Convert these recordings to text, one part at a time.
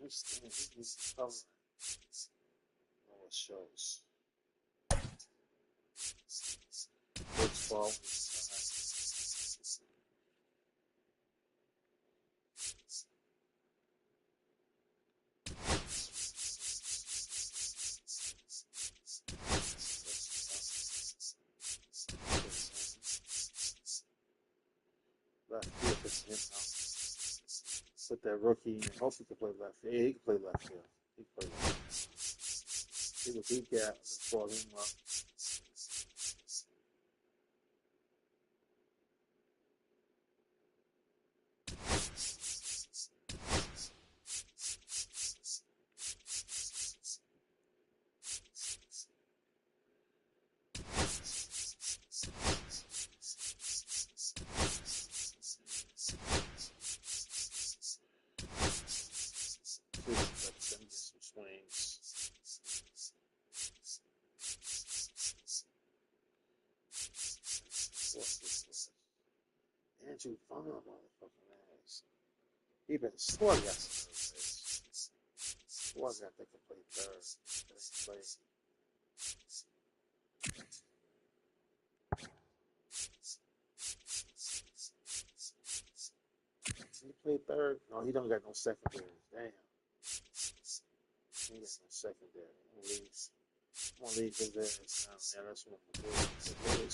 understand. He's covering. No, it shows. First ball was left field is him now. Put that rookie in. Hopefully he can play left field. Yeah, he can play left field. He can play left field. He was weak at ball him up. Andrew Farm, motherfucking ass. He been sore yesterday. Sore that they can play third. He played third? No, he don't got no secondary. Damn. He ain't got no secondary. I'm gonna leave his ass down there. That's what I'm gonna do.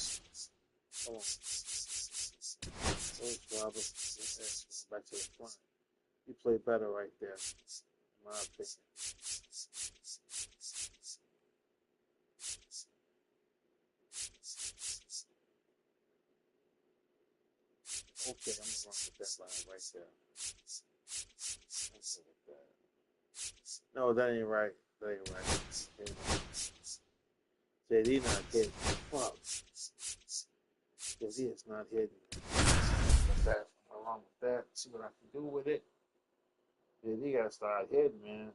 Come on. Robert, back to the front. You play better right there, in my opinion. Okay, I'm gonna run with that line right there. No, that ain't right. That ain't right. JD not hitting. Fuck. JD is not hitting. That along with that, see what I can do with it. Yeah, you gotta start hitting, man.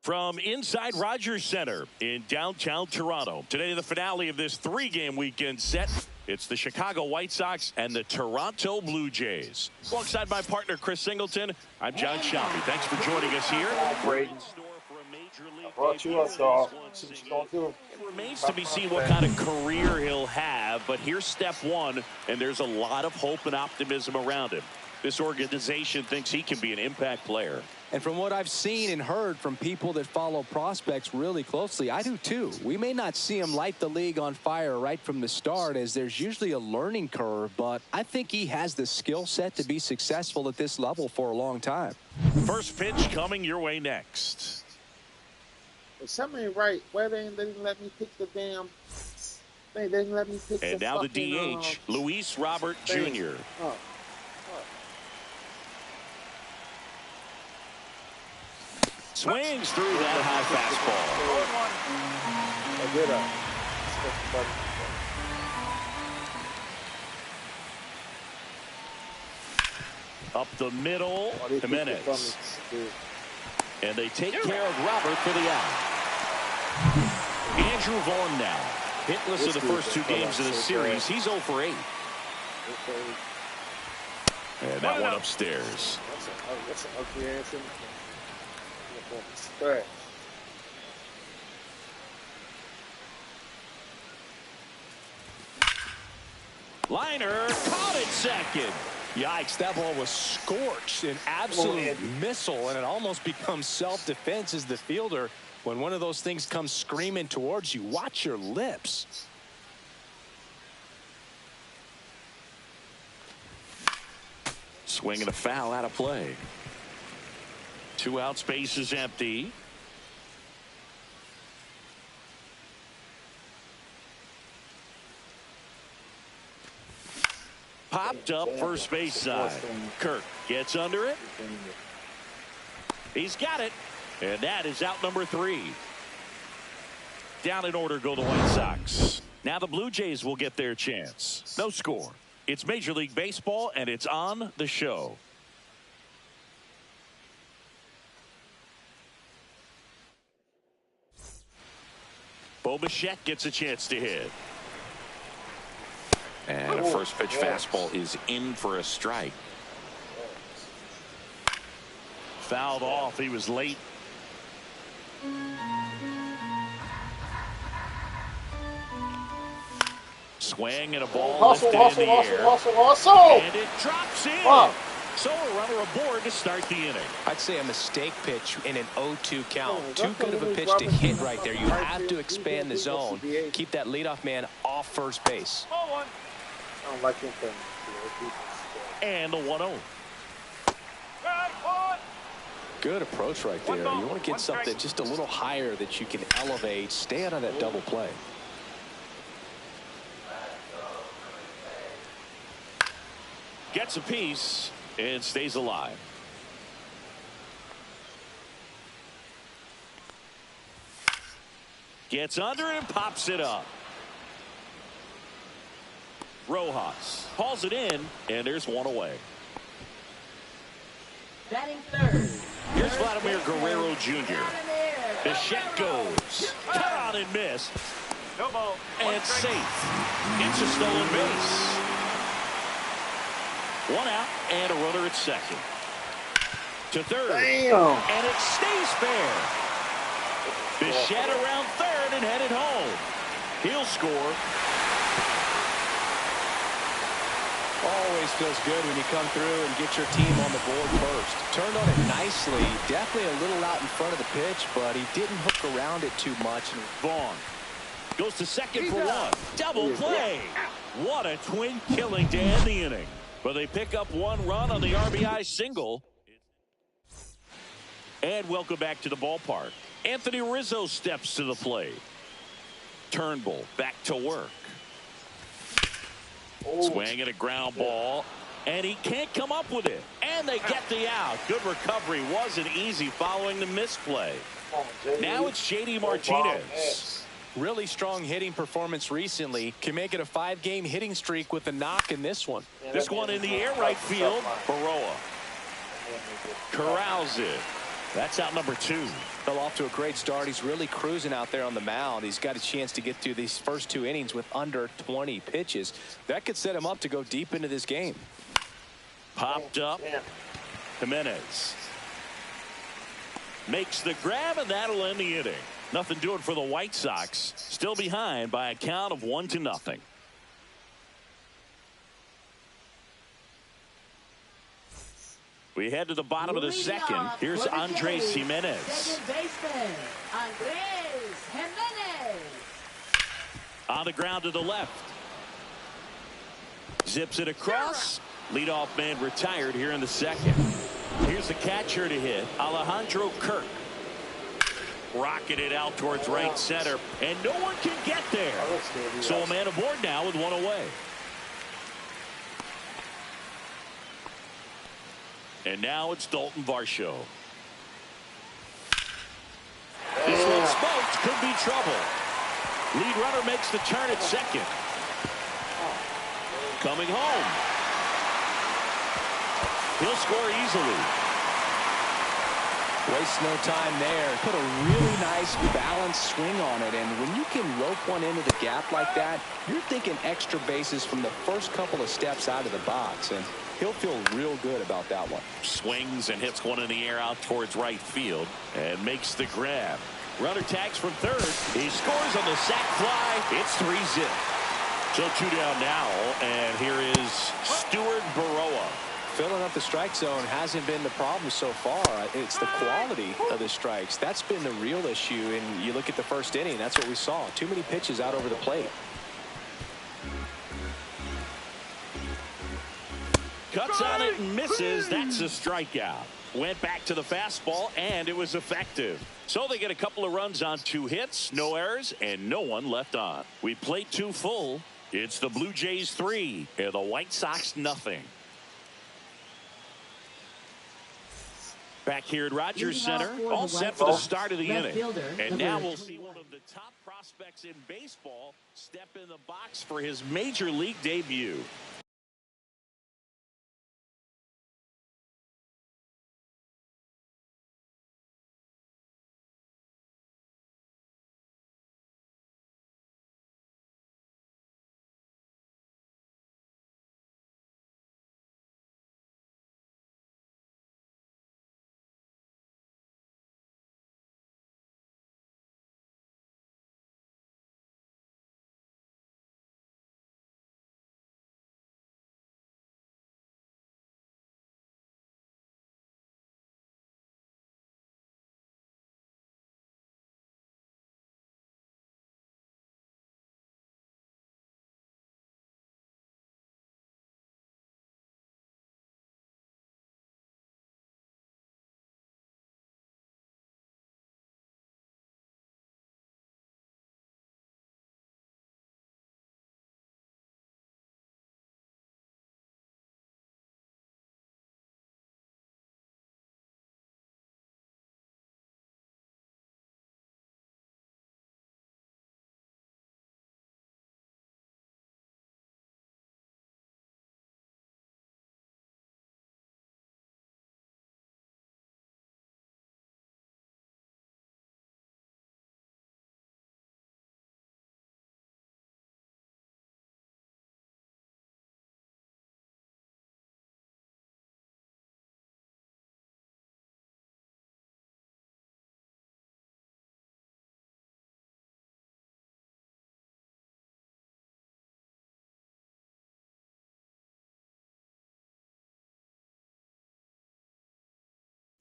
From inside Rogers Center in downtown Toronto, today the finale of this three-game weekend set. It's the Chicago White Sox and the Toronto Blue Jays. Alongside my partner Chris Singleton, I'm John Shoppy. Thanks for joining us here. I brought you up, dog. See what you're gonna do. It remains to be seen what kind of career he'll have, but here's step one, and there's a lot of hope and optimism around him. This organization thinks he can be an impact player. And from what I've seen and heard from people that follow prospects really closely, I do too. We may not see him light the league on fire right from the start, as there's usually a learning curve, but I think he has the skill set to be successful at this level for a long time. First pitch coming your way next. If something ain't right, why they didn't let me pick the damn... They didn't let me pick and the now fucking, the DH, Luis Robert Jr. Oh. Swings through that high fastball. Up the middle, Jimenez. And they take care of Robert for the out. Andrew Vaughn now. Hitless in the first two games of the series. He's 0 for 8. And that one upstairs. That's an ugly answer. Liner caught it second. Yikes, that ball was scorched, an absolute missile, and it almost becomes self-defense as the fielder. When one of those things comes screaming towards you, watch your lips. Swinging a foul out of play. 2 outs, base is empty. Popped up first base side. Kirk gets under it. He's got it. And that is out number 3. Down in order go the White Sox. Now the Blue Jays will get their chance. No score. It's Major League Baseball, and it's on the show. Bo Bichette gets a chance to hit. And a first pitch fastball is in for a strike. Fouled off. He was late. Swing and a ball lifted in the air. And it drops in. Wow. So a runner aboard to start the inning. I'd say a mistake pitch in an 0-2 count. Too good of a pitch to hit right there. You have to expand the zone. Keep that leadoff man off first base. I don't like him playing. And the 1-0. Good approach right there. You want to get something just a little higher that you can elevate. Stay out of that double play. Gets a piece and stays alive. Gets under it and pops it up. Rojas hauls it in, and there's one away. Batting third. Here's Vladimir Guerrero Jr. Bichette goes. Cut on and missed. And safe. It's a stolen base. One out and a runner at second. To third. Damn. And it stays fair. Bichette around third and headed home. He'll score. Always feels good when you come through and get your team on the board first. Turned on it nicely. Definitely a little out in front of the pitch, but he didn't hook around it too much. Vaughn goes to second for one. Double play. What a twin killing to end the inning. But they pick up one run on the RBI single. And welcome back to the ballpark. Anthony Rizzo steps to the plate. Turnbull back to work. Swing at a ground ball. And he can't come up with it. And they get the out. Good recovery. Wasn't easy following the misplay. Now it's J.D. Martinez. Really strong hitting performance recently. Can make it a 5-game hitting streak with a knock in this one. This one in the air right field. Baroa corrals it. That's out number 2. Fell off to a great start. He's really cruising out there on the mound. He's got a chance to get through these first 2 innings with under 20 pitches. That could set him up to go deep into this game. Popped up. Jimenez makes the grab, and that'll end the inning. Nothing doing for the White Sox. Still behind by a count of 1-0. We head to the bottom of the second. Here's Andres Jimenez. Second baseman, Andres Jimenez. On the ground to the left. Zips it across. Leadoff man retired here in the second. Here's the catcher to hit, Alejandro Kirk. Rocketed out towards right center, and no one can get there. So a man aboard now with one away. And now it's Dalton Varsho. This one smoked, could be trouble. Lead runner makes the turn at second. Coming home. He'll score easily. Waste no time there. Put a really nice balanced swing on it. And when you can rope one into the gap like that, you're thinking extra bases from the first couple of steps out of the box. And he'll feel real good about that one. Swings and hits one in the air out towards right field and makes the grab. Runner tags from third. He scores on the sac fly. It's 3-0. So 2 down now. And here is Stuart Baroa. Filling up the strike zone hasn't been the problem so far. It's the quality of the strikes. That's been the real issue. And you look at the first inning, that's what we saw. Too many pitches out over the plate. Cuts on it and misses. That's a strikeout. Went back to the fastball, and it was effective. So they get a couple of runs on 2 hits, no errors, and no one left on. We played 2 full. It's the Blue Jays 3 and the White Sox nothing. Back here at Rogers Center, all set for the start of the inning. And now we'll see one of the top prospects in baseball step in the box for his major league debut.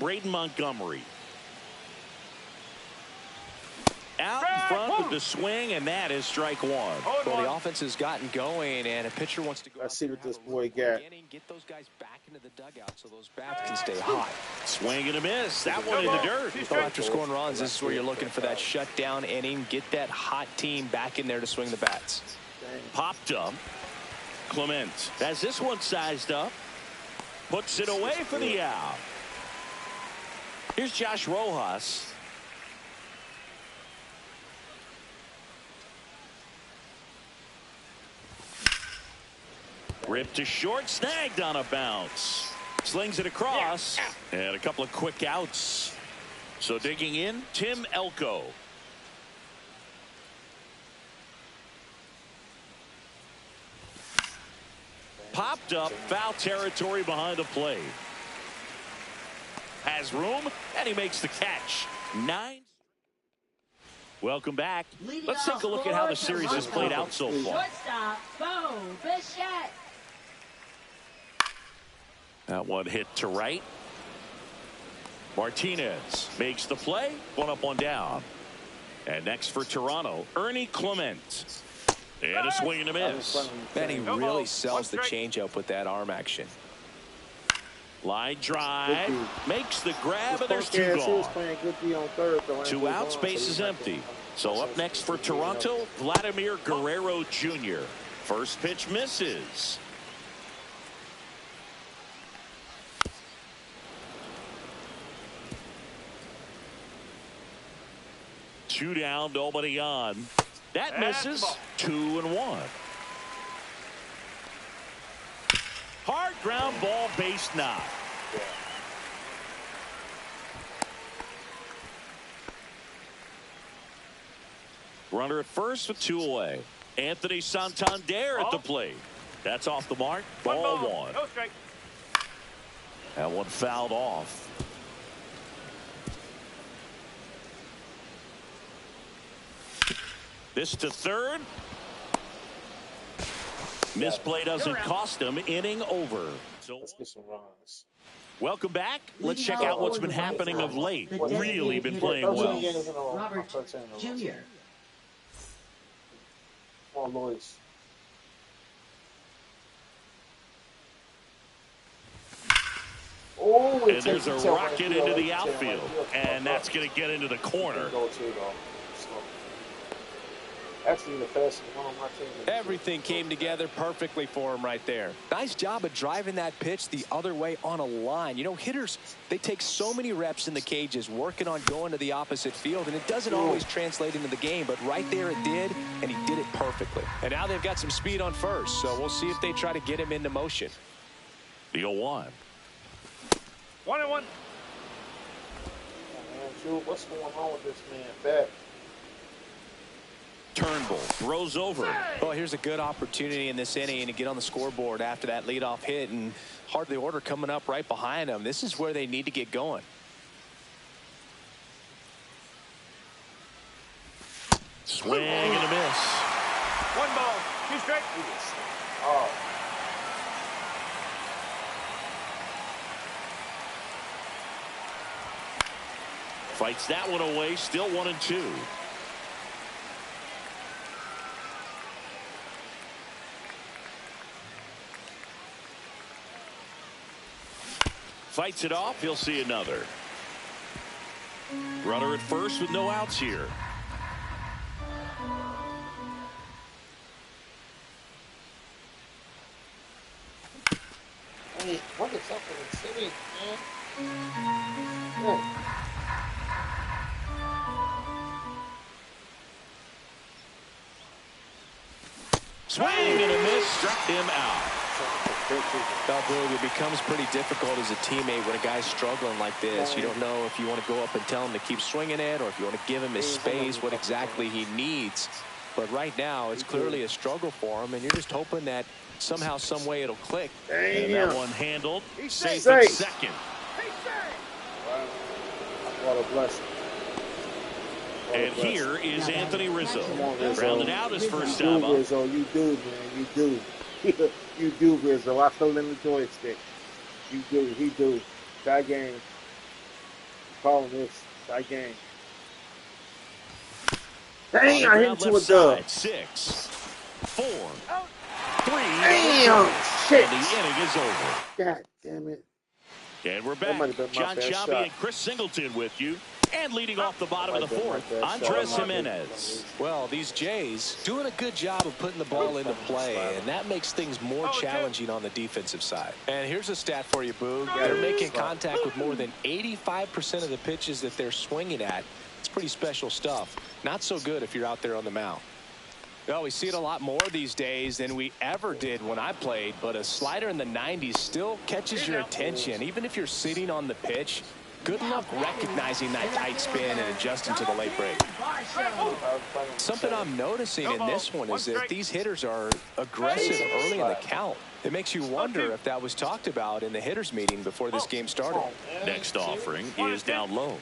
Braden Montgomery. Out in front with the swing, and that is strike one. Well, the offense has gotten going, and a pitcher wants to go. Let's see what this boy got. Get those guys back into the dugout so those bats can stay hot. Swing and a miss. That one in the dirt. Well, after scoring runs, this is where you're looking for that shutdown inning. Get that hot team back in there to swing the bats. Popped up. Clement has this one sized up. Puts it away for the out. Here's Josh Rojas. Ripped to short, snagged on a bounce. Slings it across, and a couple of quick outs. So digging in, Tim Elko. Popped up, foul territory behind the plate. Has room, and he makes the catch. 9. Welcome back. Let's take a look at how the series has played out so far. Shortstop, Bo Bichette. That one hit to right. Martinez makes the play. One up, one down. And next for Toronto, Ernie Clement. And a swing and a miss. Man, he really sells the changeup with that arm action. Line drive. Makes the grab, and there's two gone. 2 outs, base is empty. So up next for Toronto, Vladimir Guerrero Jr. First pitch misses. Two down, nobody on. That misses. 2-1. Hard ground ball, base knock. Runner at first with 2 away. Anthony Santander at the plate. That's off the mark. Ball one. No strike. That one fouled off. This to third. Misplay doesn't cost him. Inning over. So Let's get some runs. welcome back. Let's check out what's been happening of late. Really been playing well. Robert Jr. Come on, Lois. Oh, And there's a rocket into the outfield. And that's going to get into the corner. Actually, the fastest one on my team. Everything came together perfectly for him right there. Nice job of driving that pitch the other way on a line. You know, hitters, they take so many reps in the cages working on going to the opposite field, and it doesn't always translate into the game, but right there it did, and he did it perfectly. And now they've got some speed on first, so we'll see if they try to get him into motion. The 0-1. 1-1. What's going on with this man? Back. Turnbull throws over. Well, here's a good opportunity in this inning to get on the scoreboard after that leadoff hit, and hardly order coming up right behind them. This is where they need to get going. Swing and a miss. 1 ball, 2 strikes. Oh. Fights that one away. Still 1-2. Fights it off. He'll see another. Runner at first with no outs here. Hey, what is up with the city, man? Yeah. Swing and a miss. Struck him out. It becomes pretty difficult as a teammate when a guy's struggling like this. You don't know if you want to go up and tell him to keep swinging it or if you want to give him his space, what exactly he needs. But right now, it's clearly a struggle for him, and you're just hoping that somehow, some way it'll click. And that one handled. Safe safe. at second. What a blessing. And here is Anthony Rizzo. Come on, Rizzo. Rounded out his first You time do, up. Rizzo. You do, man. You do. You do, Rizzo. I feel in the joystick. You do. He do. That game. calling this. That game. On Dang, the I hit ground into left a dub. side. 6, 4, 3. Damn, shit. And the inning is over. God damn it. And we're That might have been back. my John best Shabby shot. and Chris Singleton with you. And leading off the bottom That of the might have fourth, been my best Andres shot. Jimenez. Well, these Jays doing a good job of putting the ball into play, and that makes things more challenging on the defensive side. And here's a stat for you, Boog. They're making contact with more than 85% of the pitches that they're swinging at. It's pretty special stuff. Not so good if you're out there on the mound. Well, we see it a lot more these days than we ever did when I played, but a slider in the 90s still catches your attention. Even if you're sitting on the pitch, good luck recognizing that tight spin and adjusting to the late break. Something I'm noticing in this one is that these hitters are aggressive early in the count. It makes you wonder if that was talked about in the hitters meeting before this game started. Next offering is down low.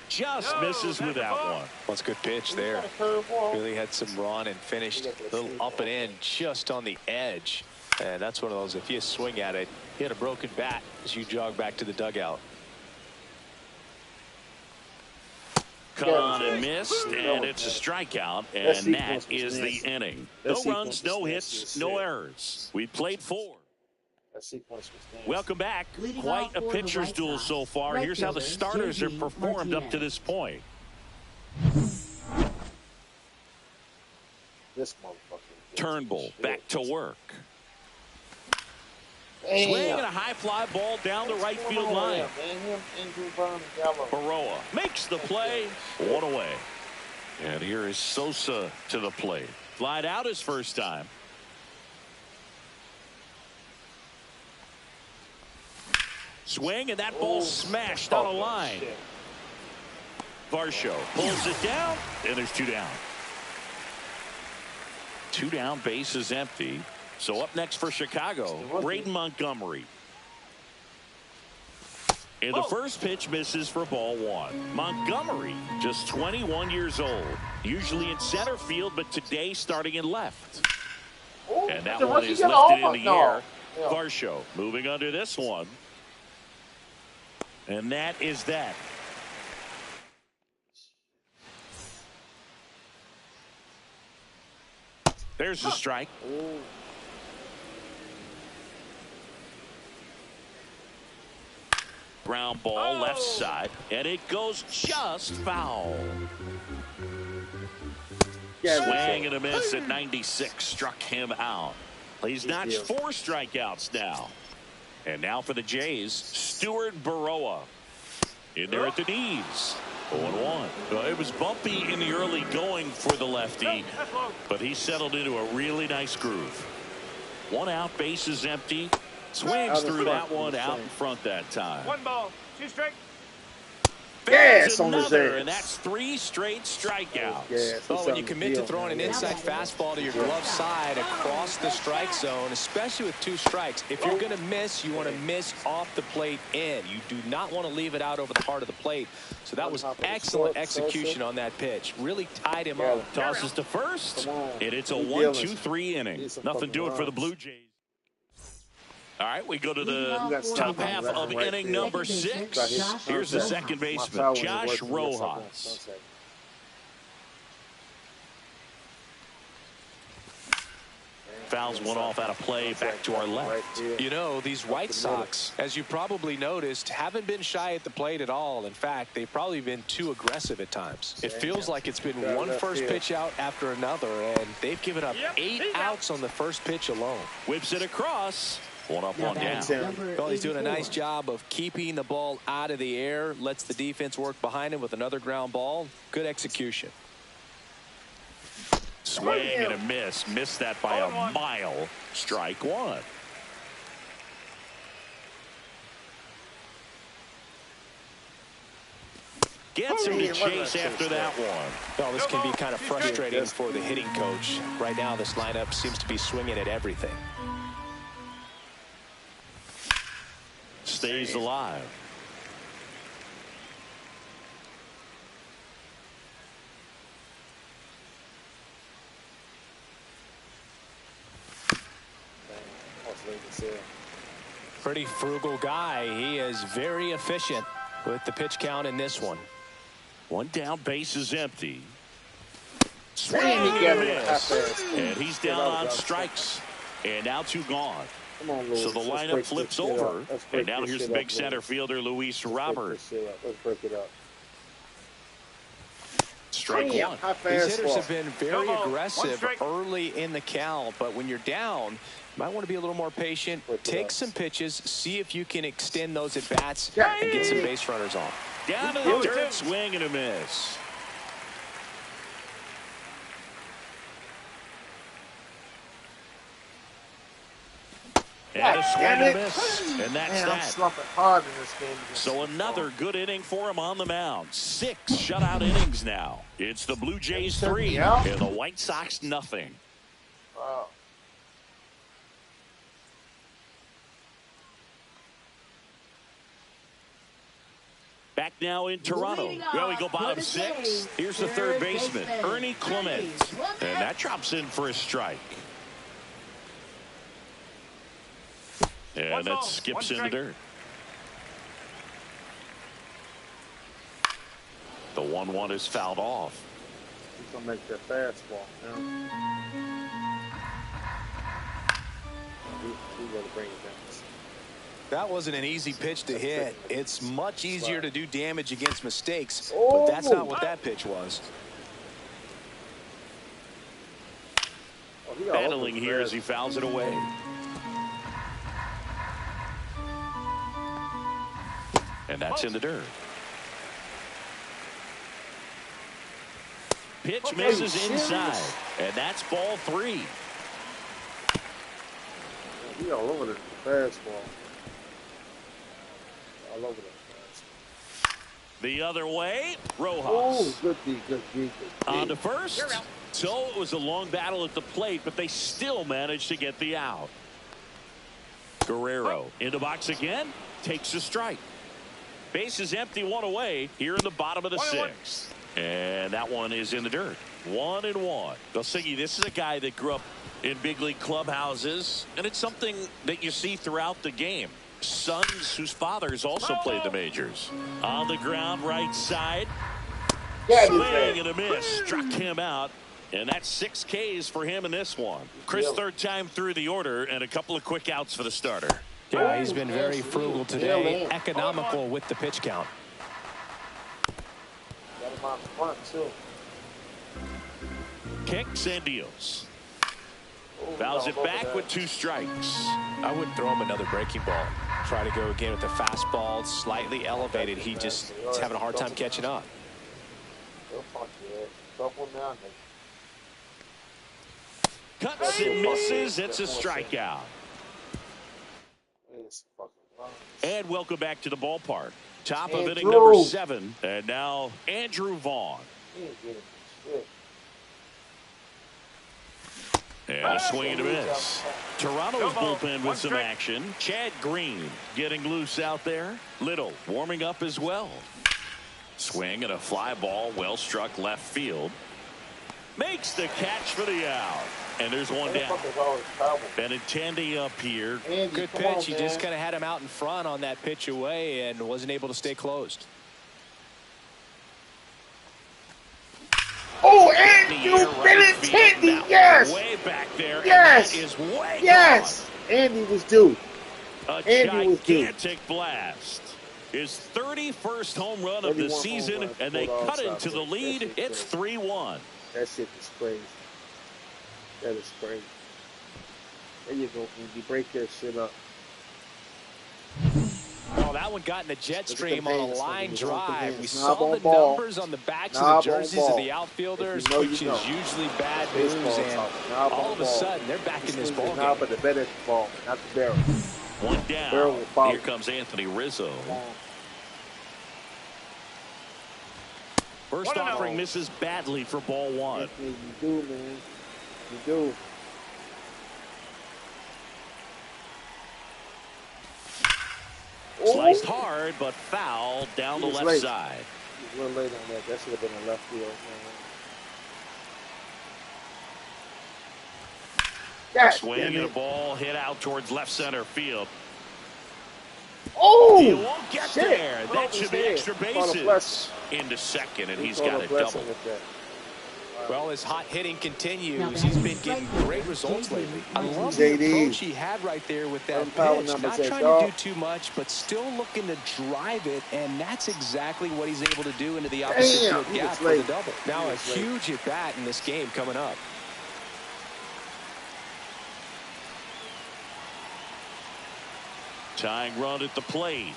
Just misses with that one. Well, it's a good pitch there. Really had some run and finished a little up and in just on the edge. And that's one of those, if you swing at it, hit a broken bat as you jog back to the dugout. Cut on and missed, and it's a strikeout, and that is the inning. No runs, no hits, no errors. We played 4. That sequence was nasty. Welcome back. Leading Quite off a for the pitcher's duel Whitesox, so far. right Here's how the fielder, starters have S.V.G. performed up to this point. This motherfucker. Turnbull back to work. Damn. Swinging a high fly ball down the right field line. Man, him, Andrew Byrne, and Gallo. Baroa makes the play. One away. And here is Sosa to the plate. Flied out his first time. Swing, and that ball smashed on a line. Shit. Varsho pulls it down, and there's 2 down. 2 down, base is empty. So up next for Chicago, Braden Montgomery. And the first pitch misses for ball 1. Montgomery, just 21 years old. Usually in center field, but today starting in left. Oh, And that the one rookie is got lifted all in the no. air. Yeah. Varsho moving under this one. And that is that. There's the strike. Ooh. Ground ball left side, and it goes just foul. Yeah, Swing and a miss at 96 struck him out. He's notched 4 strikeouts now. And now for the Jays, Stuart Baroa. In there at the knees. 0-1. It was bumpy in the early going for the lefty, but he settled into a really nice groove. 1 out, base is empty. Swings through that one out in front that time. 1 ball, 2 strikes. Yes, on his Another, ass. and that's 3 straight strikeouts. Yes, Well, when you commit to throwing an inside fastball to your glove side across the strike zone, especially with 2 strikes, if you're going to miss, you want to miss off the plate in. You do not want to leave it out over the heart of the plate. So that was excellent execution on that pitch. Really tied him up. Tosses to first, and it's a He 1-2-3 inning. He's some Nothing fucking doing for the runs. Blue Jays. All right, we go to Leading the off for top the half Whitesox, of right inning there. number Second 6. baseman, Josh Here's the Rojas. second My baseman, foul when it Josh worked, yes, I Rojas. won't. Fouls one off out of play, back to our left. You know, these White Sox, as you probably noticed, haven't been shy at the plate at all. In fact, they've probably been too aggressive at times. It feels like it's been one first pitch out after another, and they've given up 8 outs on the first pitch alone. Whips it across. 1 up, 1 down. Well, he's doing a nice job of keeping the ball out of the air, lets the defense work behind him with another ground ball. Good execution. Swing and a miss. Missed that by a mile. Strike 1. Gets him to chase after that one. Well, this can be kind of frustrating for the hitting coach. Right now, this lineup seems to be swinging at everything. Stays alive. Pretty frugal guy. He is very efficient. with the pitch count in this one. One down, base is empty. Damn, he Swing got and him a half miss. ass. And he's down on strikes. And now 2 gone. Come on, Louis. So the Let's lineup break flips this shit over. up. Let's And break now this here's shit the big up, center Louis. fielder, Luis Let's Robert. break this shit up. Let's break it up. Strike Damn, one. high These hitters fastball. have been very No ball. aggressive 1 strike. early in the count, but when you're down, you might want to be a little more patient. Break it Take up. some pitches, see if you can extend those at bats Yeah. and get some base runners on. Down to the dirt, swing and a miss. And a swing and a miss. And that's Man, I'm that. slumping hard in this game. So another good inning for him on the mound. 6 shutout innings now. It's the Blue Jays 3 and the White Sox nothing. Wow. Back now in Toronto. Well, we go bottom 6. Here's the third baseman, Ernie Clement. And that drops in for a strike. And that skips in the dirt. The 1-1 is fouled off. He's going to make that fastball. He's going to bring it down. That wasn't an easy pitch to hit. It's much easier to do damage against mistakes, Oh. but that's not what that pitch was. Oh, he all over Battling the here grass. as he fouls it away. And that's in the dirt. Pitch misses inside. And that's ball 3. He all over the fastball. All over the fastball. The other way, Rojas. Oh, good D, good D, good D. On to first. So it was a long battle at the plate, but they still managed to get the out. Guerrero in the box again, takes a strike. Base is empty, 1 away here in the bottom of the 6th. And that one is in the dirt. 1-1. Vs-Bluejays, this is a guy that grew up in big league clubhouses, and it's something that you see throughout the game. Sons whose fathers also played the majors. On the ground, right side. Swing and a miss. Struck him out. And that's 6 Ks for him in this one. Chris, third time through the order, and a couple of quick outs for the starter. Yeah, he's been very frugal today, economical with the pitch count. Got him out front, too. Kicks and deals. Fouls it back with 2 strikes. I wouldn't throw him another breaking ball. Try to go again with the fastball, slightly elevated. He just is having a hard time catching up. Cuts and misses. It's a strikeout. And welcome back to the ballpark. Top of inning number 7. And now Andrew Vaughn. And a swing and a miss. Toronto's bullpen with some action. Chad Green getting loose out there. Little warming up as well. Swing and a fly ball, well struck left field. Makes the catch for the out. And there's one down. Benintendi up here. Good pitch. He just kind of had him out in front on that pitch away and wasn't able to stay closed. Oh, Andrew Benintendi, yes! Way back there. Yes! And that is way Yes! gone. Andy was due. A Andy was due. gigantic blast. His 31st home run of the season, and they cut into the lead. It's 3-1. That shit is crazy. That is crazy. There you go, you break that shit up. Oh, that one got in the jet stream on a line drive. We Knob saw on the ball. numbers on the backs Knob of the on jerseys of ball. the outfielders, If you know, which you know. is usually bad moves, Baseball and talk. Knob all on of a ball. sudden they're back in this Swing ball the knob game. of the better ball, not the barrel. One Barrel down. will follow. Here comes Anthony Rizzo. First 1-0. offering misses badly for ball 1. Anthony, you do, man. You do. Sliced hard, but foul down the He was left late. side. He's a little late on that. That should have been a left field, man. God Swing damn and a it. ball hit out towards left center field. He Oh, won't get shit. there. Oh, That his should be head. extra He caught a bases. blessing. Into second, and He he's caught got a a blessing double. with that. Well, his hot hitting continues. Now He's been batting getting right great fielder, results JD. lately. I love JD. the approach he had right there with Where that them power pitch. numbers Not at, trying dog? to do too much, but still looking to drive it, and that's exactly what he's able to do into the opposite Damn, field he gap was for the late. double. Now a was late. huge at-bat in this game coming up. Tying run at the plate.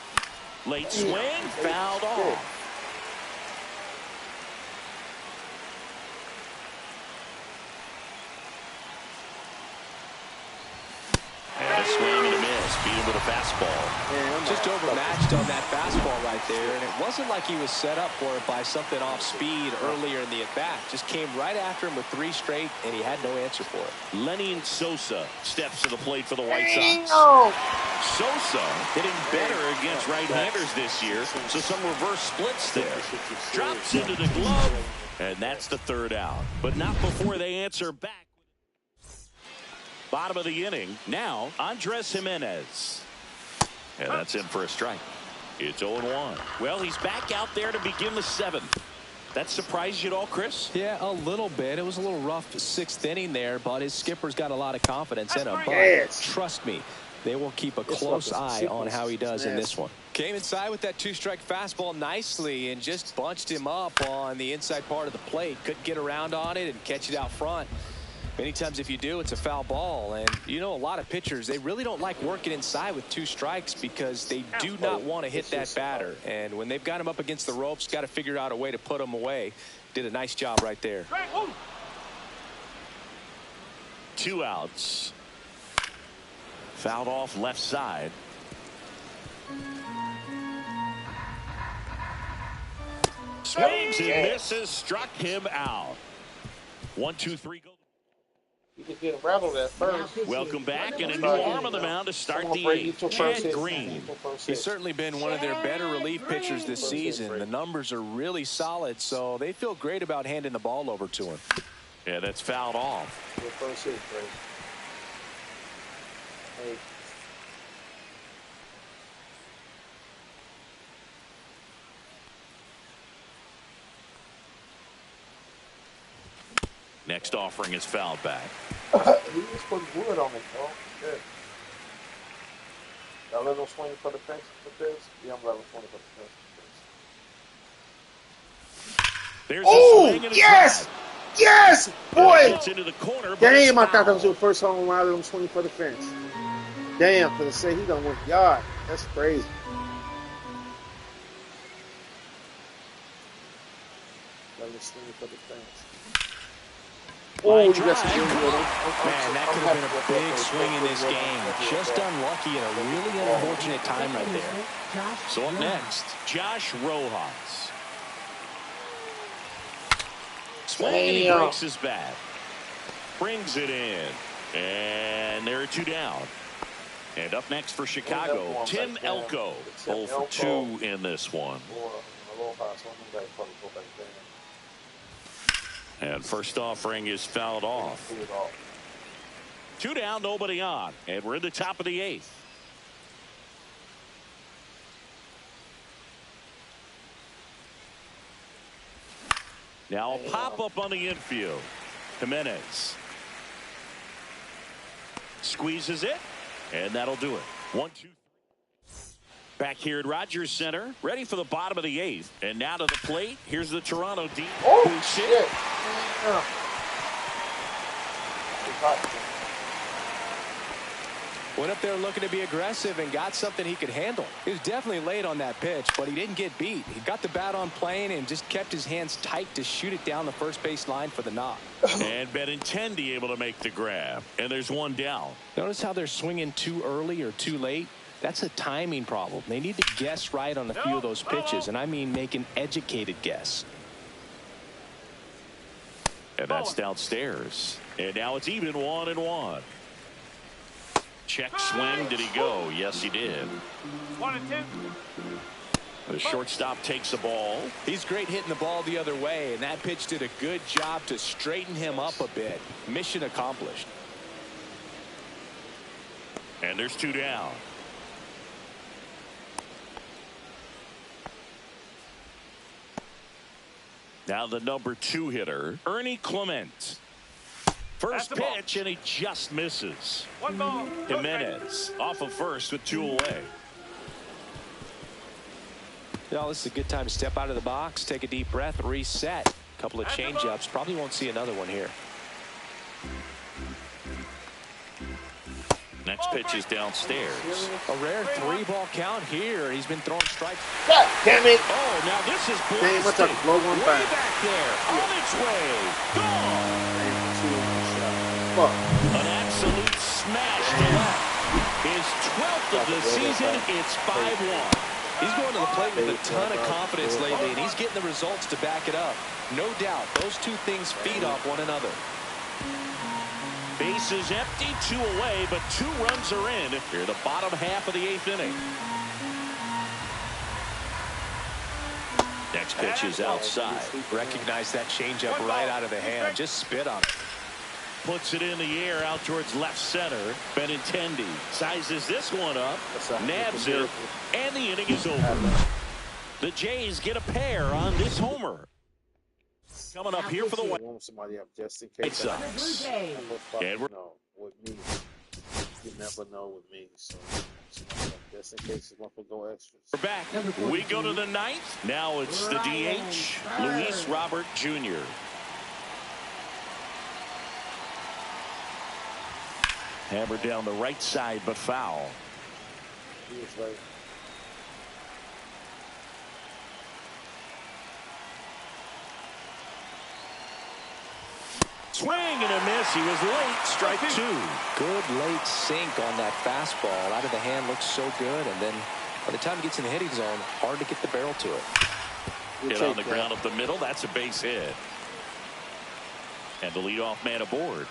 Late swing, fouled off. And a swing and a miss. Beat him with a fastball. Just overmatched on that fastball right there, and it wasn't like he was set up for it by something off speed earlier in the at-bat. Just came right after him with 3 straight, and he had no answer for it. Lenny Sosa steps to the plate for the White Sox. Sosa hitting better against right-handers this year, so some reverse splits there. Drops into the glove, and that's the 3rd out. But not before they answer back. Bottom of the inning. Now, Andres Jimenez. And that's in for a strike. It's 0-1. Well, he's back out there to begin the 7th. That surprised you at all, Chris? Yeah, a little bit. It was a little rough 6th inning there, but his skipper's got a lot of confidence in him. But trust me, they will keep a close eye on how he does in this one. Came inside with that 2-strike fastball nicely and just bunched him up on the inside part of the plate. Couldn't get around on it and catch it out front. Many times if you do, it's a foul ball. And you know, a lot of pitchers, they really don't like working inside with 2 strikes because they do not want to hit that batter. And when they've got him up against the ropes, got to figure out a way to put him away. Did a nice job right there. 2 outs. Fouled off left side. Swings and misses, struck him out. 1, 2, 3, go. You could get rattled at first. Welcome back, and a new arm on the mound to start the 8th. Chad Green. He's certainly been one of their better relief pitchers this season. The numbers are really solid, so they feel great about handing the ball over to him. Yeah, that's fouled off. Your first hit, Greg. Hey. Next offering is fouled back. He just put wood on it, though. Good. Y'all let him swing for the fence with this? Yeah, I'm letting him swing for the fence with this. There's a swing and a yes! drive. Yes! Boy! It's into the corner. Damn, I thought that was your first home run. I let him swing for the fence. Damn, for the say he done went yard. That's crazy. Let him swing for the fence. Oh, you got some good with him. Man, that could have been a big swing in this game. Just unlucky and a really unfortunate time right there. So up next, Josh Rojas. Swing and he breaks his bat. Brings it in. And there are 2 down. And up next for Chicago, Tim Elko. 0 for 2 in this one. And first offering is fouled off. 2 down, nobody on. And we're in the top of the 8th. Now a pop-up on the infield. Jimenez squeezes it, and that'll do it. 1, 2, 3. Back here at Rogers Center, ready for the bottom of the 8th. And now to the plate. Here's the Toronto D. Oh, shit. Went up there looking to be aggressive and got something he could handle. He was definitely late on that pitch, but he didn't get beat. He got the bat on plane and just kept his hands tight to shoot it down the first base line for the knock. And Benintendi able to make the grab. And there's 1 down. Notice how they're swinging too early or too late? That's a timing problem. They need to guess right on a few of those pitches, and I mean make an educated guess. And that's downstairs. And now it's even 1-1. Check swing. Did he go? Yes, he did. 1 and 2. The shortstop takes the ball. He's great hitting the ball the other way, and that pitch did a good job to straighten him up a bit. Mission accomplished. And there's 2 down. Now the number 2 hitter, Ernie Clement. First pitch, and he just misses. 1 ball. Jimenez off of first with 2 away. Well, this is a good time to step out of the box, take a deep breath, reset. A couple of change-ups. Probably won't see another one here. Next pitch is downstairs. A rare 3-ball count here. He's been throwing strikes. God damn it! Oh, now this is Damn, what's up? Blow one way back. back there, on its way, gone. Fuck. An absolute smash to left. His 12th of the season. It's 5-1. He's going to the plate with a ton of confidence lately, and he's getting the results to back it up. No doubt, those two things feed off one another. Bases empty, 2 away, but 2 runs are in here the bottom half of the 8th inning. Next pitch is outside. Recognize that changeup right out of the hand. Just spit on it. Puts it in the air out towards left center. Benintendi sizes this one up, nabs it, and the inning is over. The Jays get a pair on this homer. Coming up here for the Warm somebody up just in case. Whitesox. No, with me, you never know with me. So just in case you want to go extras. We're back. We go to the 9th. Now it's the DH, Luis Robert Jr. Hammered down the right side, but foul. He was right. Swing and a miss. He was late. Strike 2. Good late sink on that fastball. Out of the hand looks so good, and then by the time it gets in the hitting zone, hard to get the barrel to it. Hit on the ground up the middle. That's a base hit. And the leadoff man aboard.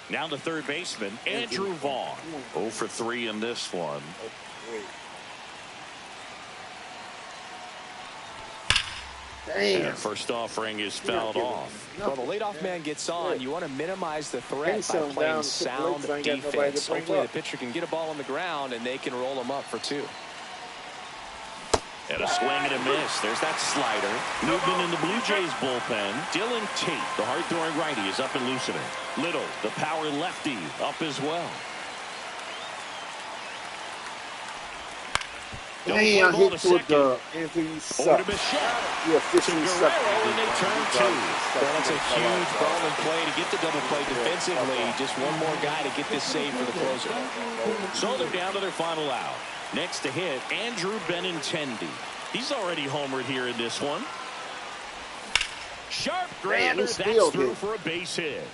Now the third baseman, Andrew Vaughn. 0 for 3 in this one. Damn. And first offering is fouled off. Well, the leadoff man gets on. You want to minimize the threat by playing sound defense. Hopefully the pitcher can get a ball on the ground and they can roll him up for 2. And a swing and a miss. There's that slider. Movement in the Blue Jays bullpen. Dylan Tate, the hard-throwing righty, is up and loosening. Little, the power lefty, up as well. Damn, hit to the Anthony suck. Over to Bichette. You officially suck. And they turn 2. Well, that's a huge ball in play to get the double play defensively. Just one more guy to get this save for the closer. So they're down to their final out. Next to hit, Andrew Benintendi. He's already homered here in this one. Sharp grounder, that's through for a base hit.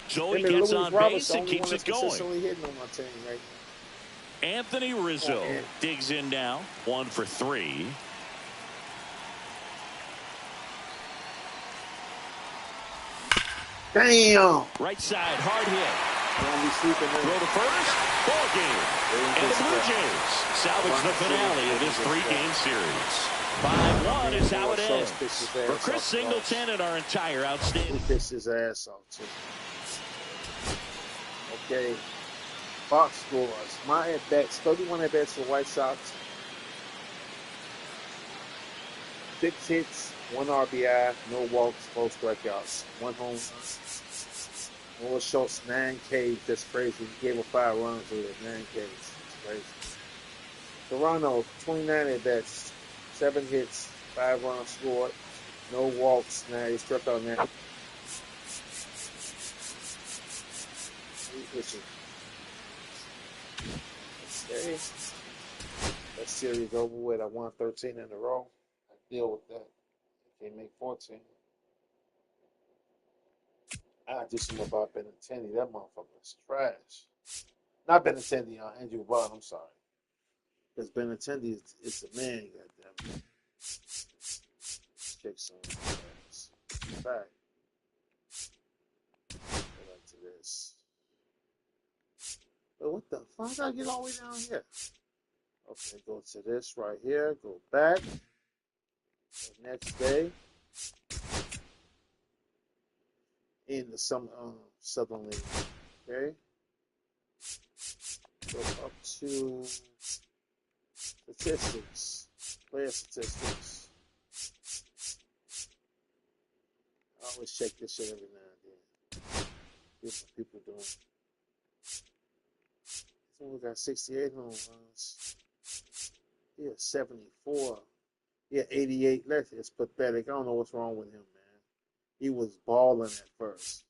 So he gets on base and keeps it going. Hitting on my team right now. Anthony Rizzo digs in now. 1 for 3. Damn. Right side, hard hit. Throw to first. Ball game. And the Blue Jays salvage the finale of this 3-game series. 5-1 is how it ends. For Chris Singleton and our entire outstanding. He pissed his ass off too. Okay. Box scores. My at-bats, 31 at-bats for the White Sox. 6 hits, 1 RBI, no walks, 4 strikeouts, 1 home run. Noah Schultz, 9 Ks. That's crazy. He gave up 5 runs with it. 9 Ks. That's crazy. Toronto, 29 at-bats, 7 hits, 5 runs scored, no walks. Now he struck out now. Okay. That series over with. I won 13 in a row. I deal with that. Can't make 14. I do something about Benintendi. That motherfucker is trash. Not Benintendi, Andrew Vaughn. I'm sorry. Because Benintendi is the man. Goddamn. Check some ass. Back. Go back to this. But what the fuck? I gotta get all the way down here. Okay, go to this right here. Go back. The next day. In the Southern League. Okay. Go up to statistics. Player statistics. I always check this shit every now and then. See what people doing. This one got 68 home runs. He had 74. He had 88 left. It's pathetic. I don't know what's wrong with him, man. He was balling at first.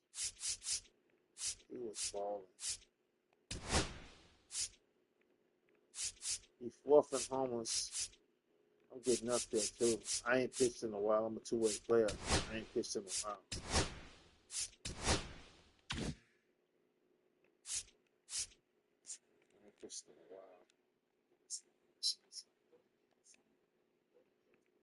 He was balling. He's fourth in homers. I'm getting up there, too. I ain't pitched in a while. I'm a two-way player. I ain't pitched in a while. I ain't pitched in a while.